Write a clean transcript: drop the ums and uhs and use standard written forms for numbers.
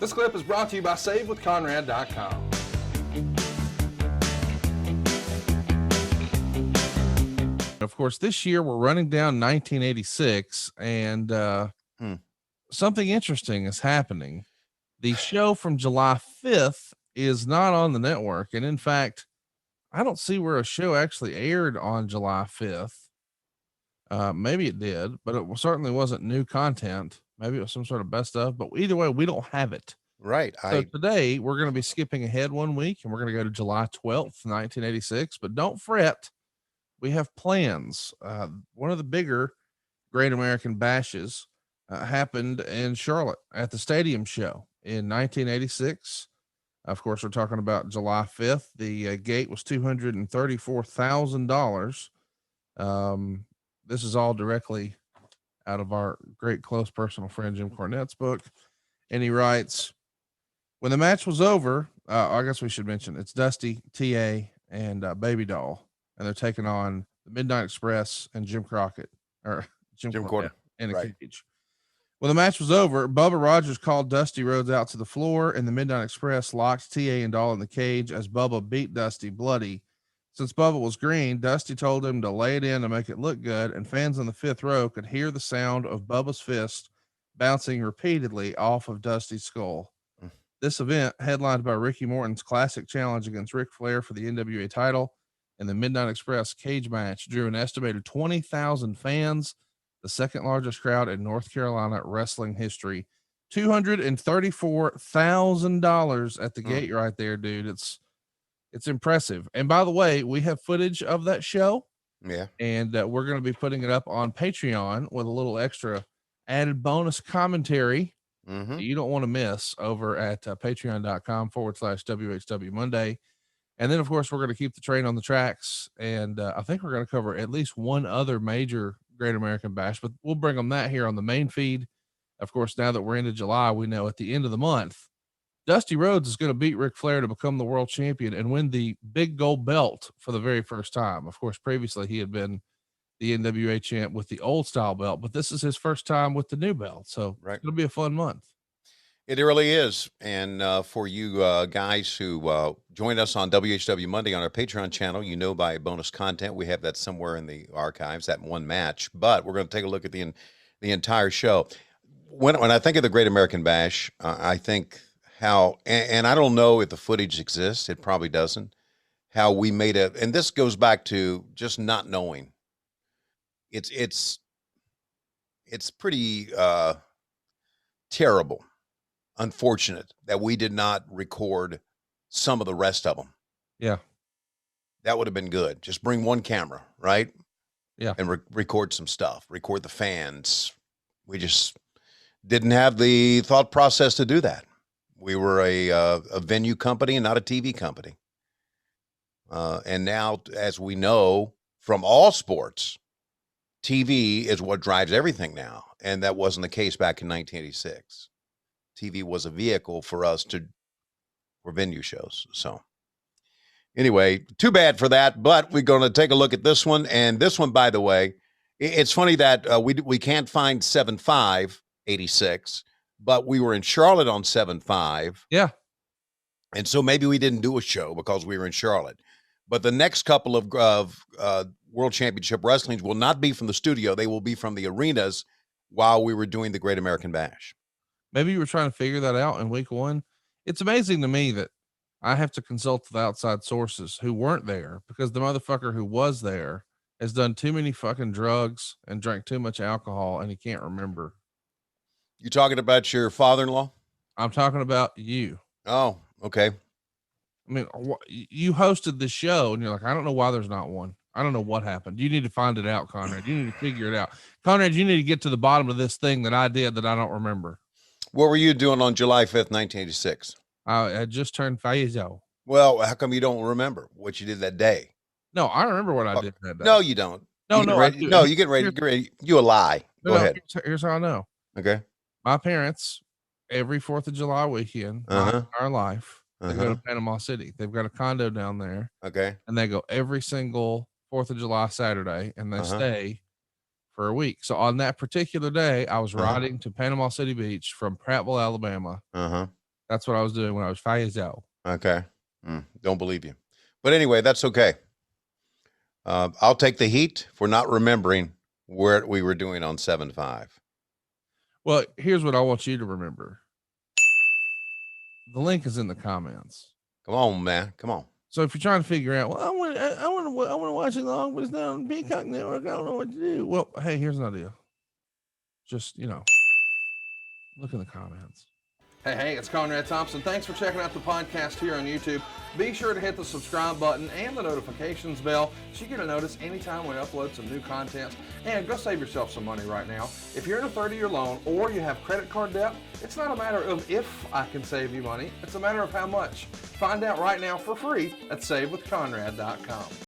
This clip is brought to you by SaveWithConrad.com. Of course, this year we're running down 1986, and something interesting is happening. The show from July 5th is not on the network, and in fact, I don't see where a show actually aired on July 5th. Maybe it did, but it certainly wasn't new content. Maybe it was some sort of best of, but either way, we don't have it. Right. So today we're going to be skipping ahead 1 week, and we're going to go to July 12th, 1986, but don't fret. We have plans. One of the bigger Great American Bashes happened in Charlotte at the Stadium Show in 1986. Of course, we're talking about July 5th. The gate was $234,000. This is all directly out of our great close personal friend Jim Cornette's book. And he writes, when the match was over, I guess we should mention it's Dusty, TA, and Baby Doll. And they're taking on the Midnight Express and Jim Crockett, or Jim Cornette in a cage. When the match was over, Bubba Rogers called Dusty Rhodes out to the floor, and the Midnight Express locked TA and Doll in the cage as Bubba beat Dusty bloody. Since Bubba was green, Dusty told him to lay it in to make it look good, and fans in the fifth row could hear the sound of Bubba's fist bouncing repeatedly off of Dusty's skull. This event, headlined by Ricky Morton's classic challenge against Ric Flair for the NWA title, and the Midnight Express cage match, drew an estimated 20,000 fans, the second largest crowd in North Carolina wrestling history. $234,000 at the gate right there, dude. It's impressive. And by the way, we have footage of that show. Yeah. And we're going to be putting it up on Patreon with a little extra added bonus commentary you don't want to miss over at patreon.com/WHW Monday. And then, of course, we're going to keep the train on the tracks. And I think we're going to cover at least one other major Great American Bash, but we'll bring them that here on the main feed. Of course, now that we're into July, we know at the end of the month, Dusty Rhodes is going to beat Ric Flair to become the world champion and win the big gold belt for the very first time. Of course, previously he had been the NWA champ with the old style belt, but this is his first time with the new belt. So it's going to be a fun month. It really is. And for you guys who joined us on WHW Monday on our Patreon channel, you know, by bonus content, we have that somewhere in the archives, that one match. But we're going to take a look at the entire show. When I think of the Great American Bash, I think how, and I don't know if the footage exists, it probably doesn't, how we made it. And this goes back to just not knowing. It's pretty terrible. Unfortunate that we did not record some of the rest of them. Yeah. That would have been good. Just bring one camera, right? Yeah. And record some stuff, record the fans. We just didn't have the thought process to do that. We were a venue company and not a TV company. And now, as we know from all sports, TV is what drives everything now. And that wasn't the case back in 1986. TV was a vehicle for us for venue shows. So anyway, too bad for that, but we're going to take a look at this one. And this one, by the way, it's funny that we can't find 7/5/86, but we were in Charlotte on 7/5. Yeah. And so maybe we didn't do a show because we were in Charlotte. But the next couple of World Championship Wrestlings will not be from the studio. They will be from the arenas while we were doing the Great American Bash. Maybe you were trying to figure that out in week one. It's amazing to me that I have to consult with outside sources who weren't there because the motherfucker who was there has done too many fucking drugs and drank too much alcohol and he can't remember. You talking about your father-in-law? I'm talking about you. Oh, okay. I mean, you hosted the show and you're like, I don't know why there's not one. I don't know what happened. You need to find it out, Conrad. You need to figure it out. Conrad, you need to get to the bottom of this thing that I did that I don't remember. What were you doing on July 5th, 1986? I just turned 5 years old. Well, how come you don't remember what you did that day? No, I remember what I did that day. No, you don't. No, you get ready. You a lie. Go ahead. Here's how I know. Okay. My parents, every 4th of July weekend, my entire life, they go to Panama City. They've got a condo down there. Okay. And they go every single 4th of July Saturday, and they stay for a week. So on that particular day, I was riding to Panama City Beach from Prattville, Alabama. That's what I was doing when I was 5 years old. Okay. Don't believe you. But anyway, that's okay. I'll take the heat for not remembering where we were doing on 7-5. Well, here's what I want you to remember. The link is in the comments. Come on, man. Come on. So if you're trying to figure out, well, I want to watch it long, but it's not on Peacock Network. I don't know what to do. Well, hey, here's an idea. Just, look in the comments. Hey, it's Conrad Thompson. Thanks for checking out the podcast here on YouTube. Be sure to hit the subscribe button and the notifications bell so you get a notice anytime we upload some new content. And go save yourself some money right now. If you're in a 30-year loan or you have credit card debt, it's not a matter of if I can save you money. It's a matter of how much. Find out right now for free at SaveWithConrad.com.